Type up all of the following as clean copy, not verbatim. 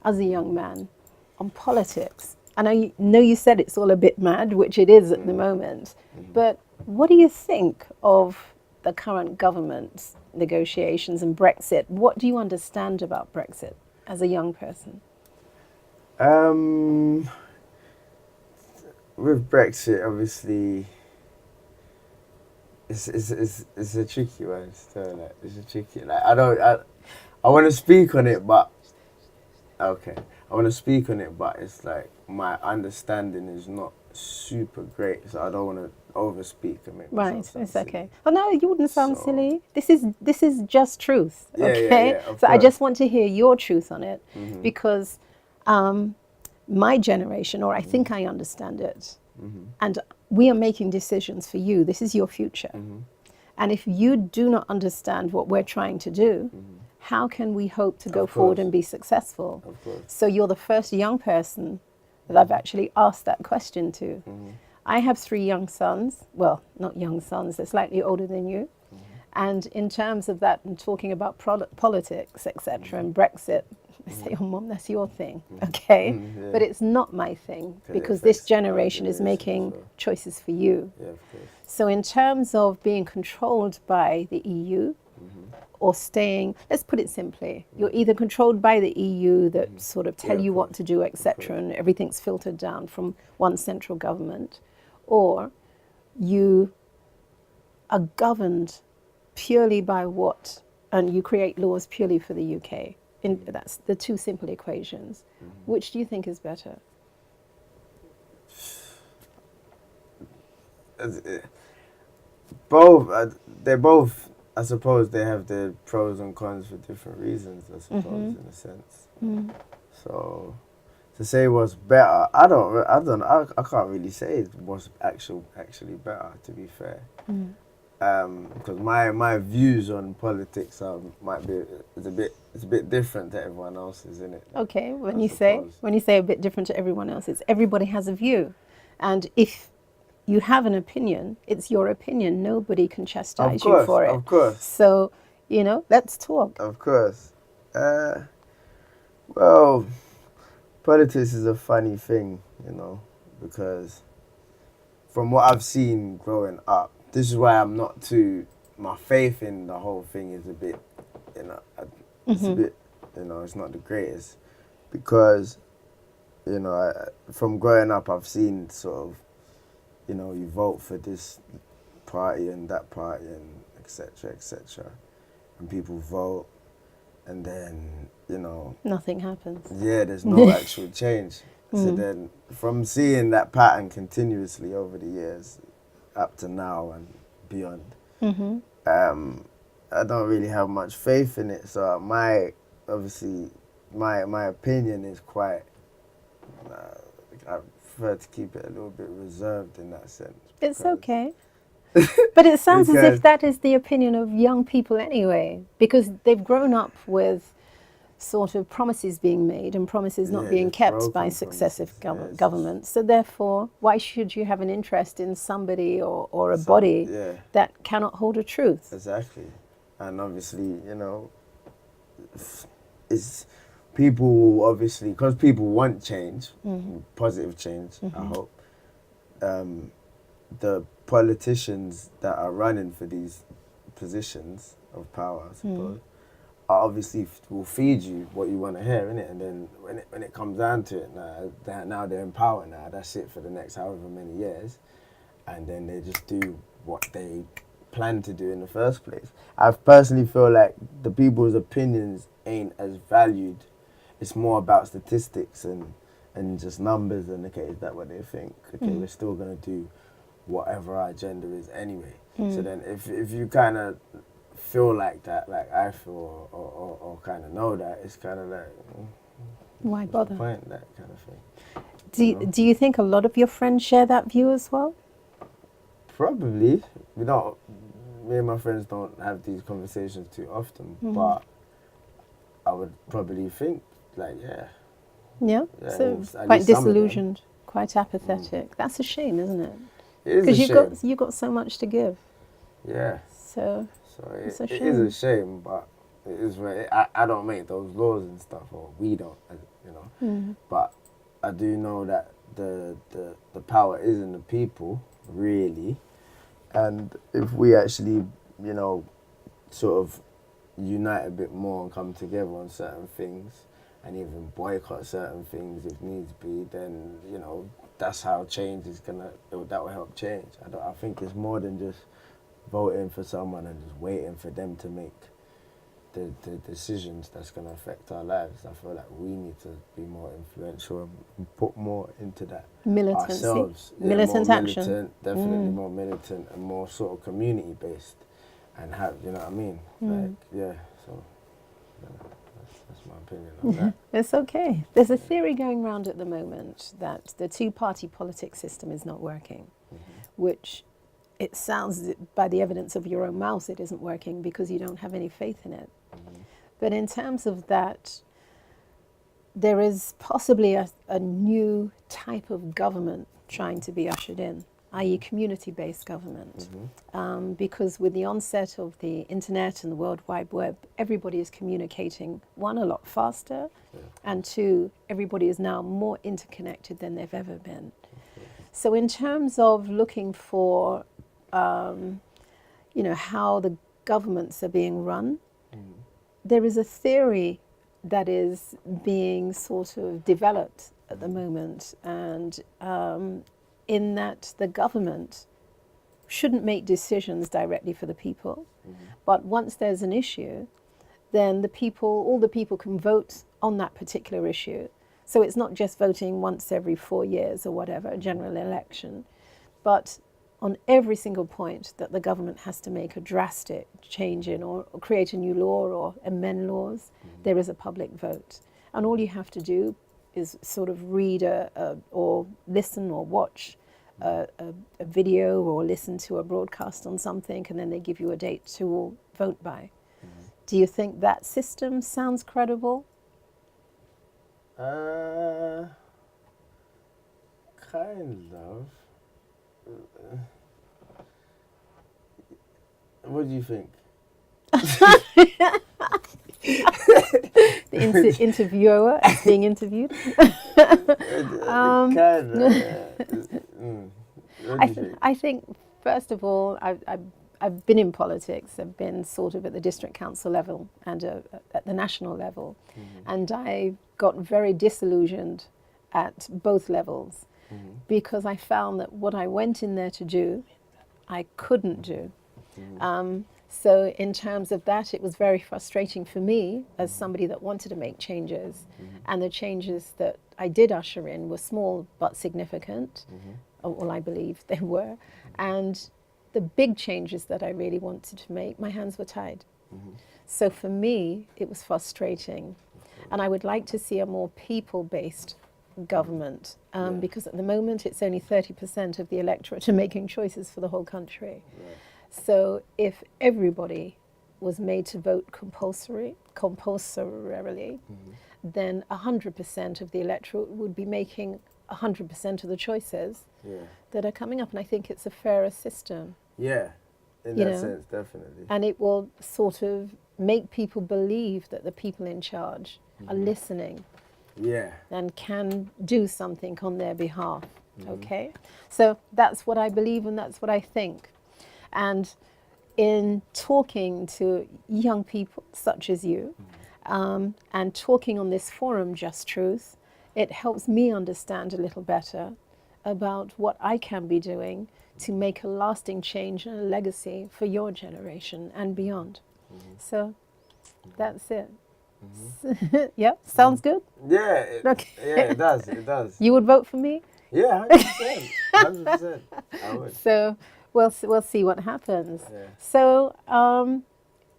as a young man on politics? And I know you said it's all a bit mad, which it is at the moment, but what do you think of the current government's negotiations and Brexit? What do you understand about Brexit as a young person? With Brexit, obviously, it's a tricky one. Still, like, it's a tricky. Like, I want to speak on it, but okay, I want to speak on it, but it's like my understanding is not super great, so I don't want to overspeak and make Right, myself sound it's silly. okay. Oh no, you wouldn't sound So silly. This is just truth, yeah, yeah, okay? yeah. Of So I course. just want to hear your truth on it Mhm. because my generation, or I think I understand it, and we are making decisions for you. This is your future. And if you do not understand what we're trying to do, how can we hope to go Of forward course. and be successful? Of course. So you're the first young person that I've actually asked that question to. I have 3 young sons. Well, not young sons, they're slightly older than you. And in terms of that, and talking about politics, etc., and Brexit, I say, oh, Mom, that's your thing, okay? Yeah. But it's not my thing 'Cause it because this affects our generation is generation as making well. choices for you. Yeah, of course. So, in terms of being controlled by the EU or staying, let's put it simply, you're either controlled by the EU that sort of tell Yeah, of you what course. to do, Of etc., course. and everything's filtered down from one central government, or you are governed purely by what, and you create laws purely for the UK. That's the two simple equations. Which do you think is better? Both, they're both. I suppose they have their pros and cons for different reasons. I suppose, in a sense. So, to say what's better, I can't really say what's actually better. To be fair, because my views on politics might be it's a bit different to everyone else's, isn't it? Okay, I when you suppose. say a bit different to everyone else, it's everybody has a view, and if you have an opinion, it's your opinion. Nobody can chastise you for it. Of course, So, let's talk. of course. Well, politics is a funny thing, because from what I've seen growing up, this is why I'm not too. My faith in the whole thing is a bit, it's a bit, it's not the greatest, because, from growing up, I've seen sort of, you vote for this party and that party and etc., and people vote, and then Nothing happens. yeah, there's no actual change. So then, from seeing that pattern continuously over the years, up to now and beyond, I don't really have much faith in it. So obviously, my opinion is quite. I prefer to keep it a little bit reserved in that sense. It's okay. But it sounds as Because if that is the opinion of young people anyway, because they've grown up with sort of promises being made and promises not Yeah, being just kept by broken successive promises. Yeah, it's governments. So therefore, why should you have an interest in somebody or a Some- body yeah. that cannot hold a truth? Exactly. And obviously, it's people obviously, because people want change, positive change, I hope. The politicians that are running for these positions of power, I suppose, are obviously will feed you what you want to hear, innit? And then when it comes down to it, now they're in power now, that's it for the next however many years. And then they just do what they plan to do in the first place. I personally feel like the people's opinions ain't as valued. It's more about statistics and just numbers and, okay, is that what they think? Okay, we're still going to do whatever our agenda is anyway. So then if you kind of feel like that, like I feel, or kind of know that, it's kind of like, Why what's bother? the point, that kind of thing. Do you think a lot of your friends share that view as well? Probably. Me and my friends don't have these conversations too often, but I would probably think, like, Yeah? yeah, So well, at quite least some of them. disillusioned, quite apathetic. That's a shame, isn't it? It is a Because shame. you got so much to give. Yeah. So So it's a it is a shame. shame, but it is where I don't make those laws and stuff, or we don't you know. But I do know that the power is in the people, really. And if we actually, you know, sort of unite a bit more and come together on certain things and even boycott certain things if needs be, then, you know, that's how change is that will help change. I think it's more than just voting for someone and just waiting for them to make the decisions that's going to affect our lives. I feel like we need to be more influential and put more into that Militancy. ourselves. Militant more action. Militant, definitely more militant and more sort of community based, and have, you know what I mean? Like, yeah. So that's my opinion on that. It's okay. There's a theory going around at the moment that the two-party politics system is not working, which it sounds, by the evidence of your own mouth, it isn't working because you don't have any faith in it. But in terms of that, there is possibly a new type of government trying to be ushered in, i.e. community-based government. Because with the onset of the internet and the World Wide Web, everybody is communicating, one, a lot faster, and two, everybody is now more interconnected than they've ever been. So in terms of looking for, you know, how the governments are being run, there is a theory that is being sort of developed at the moment, and in that the government shouldn't make decisions directly for the people, but once there's an issue, then all the people can vote on that particular issue. So it's not just voting once every 4 years or whatever, a general election, but on every single point that the government has to make a drastic change in or create a new law or amend laws, there is a public vote. And all you have to do is sort of read or listen or watch a video or listen to a broadcast on something, and then they give you a date to all vote by. Do you think that system sounds credible? Kind of. What do you think? The interviewer is being interviewed. I think, first of all, I've been in politics. I've been sort of at the district council level and at the national level. And I got very disillusioned at both levels because I found that what I went in there to do, I couldn't do. So in terms of that, it was very frustrating for me as somebody that wanted to make changes. And the changes that I did usher in were small but significant. Well, I believe they were. And the big changes that I really wanted to make, my hands were tied. So for me, it was frustrating. And I would like to see a more people-based government, because at the moment it's only 30% of the electorate are making choices for the whole country. So if everybody was made to vote compulsorily, then 100% of the electorate would be making 100% of the choices that are coming up. And I think it's a fairer system. Yeah, in that sense, definitely. And it will sort of make people believe that the people in charge are listening. And can do something on their behalf. Okay? So that's what I believe and that's what I think. And in talking to young people such as you, and talking on this forum, Just Truth, it helps me understand a little better about what I can be doing to make a lasting change and a legacy for your generation and beyond. So that's it. Yeah, sounds good? Yeah, Okay. Yeah, it does. You would vote for me? Yeah, 100%. 100%. I would. So we'll see what happens. So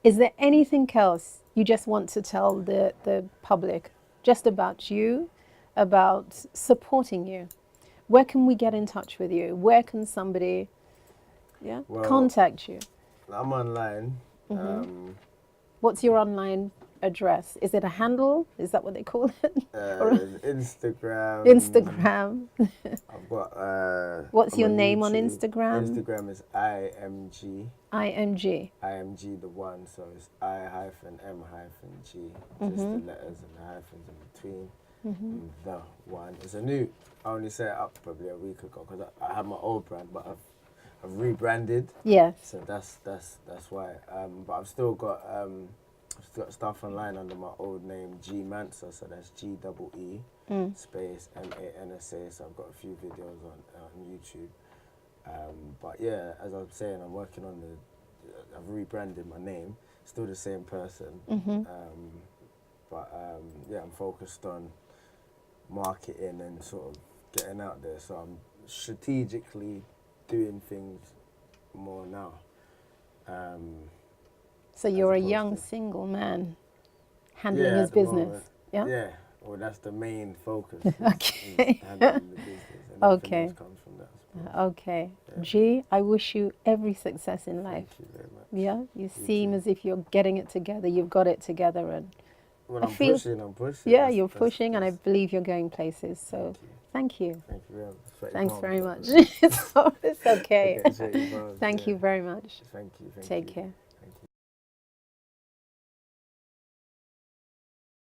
is there anything else you just want to tell the public just about you, about supporting you? Where can we get in touch with you? Where can somebody contact you? I'm online. What's your online address? Is it a handle? Is that what they call it? Instagram. Instagram. I've got. What's your on name YouTube. on Instagram? Instagram is IMG. IMG. IMG the one, so it's I-M-G. Just the letters and the hyphens in between. The one. It's a new. I only set it up probably a week ago because I had my old brand, but I've rebranded. Yes. So that's why. But I've still got stuff online under my old name, G Mansa. So that's GEE space MANSA. So I've got a few videos on YouTube. But yeah, as I was saying, I'm working on I've rebranded my name. Still the same person. Yeah, I'm focused on marketing and sort of getting out there. So I'm strategically doing things more now. So you're a opposed young to- single man handling Yeah, his at the business. moment. Yeah? Yeah. Well, that's the main focus. Okay. Handling the business. And everything Okay. else comes from that. I suppose. Okay. Yeah. G, I wish you every success in life. Thank you very much. Yeah? You seem too. as if you're getting it together. You've got it together. And When I I'm feel- pushing, I'm pushing. yeah, That's- you're that's- pushing, and I that's- believe you're going places. So thank you. Thank you very much. Sweaty Thanks palms, very but- much. It's okay. Okay, sweaty palms, Thank yeah. you very much. Thank you. Take you. care.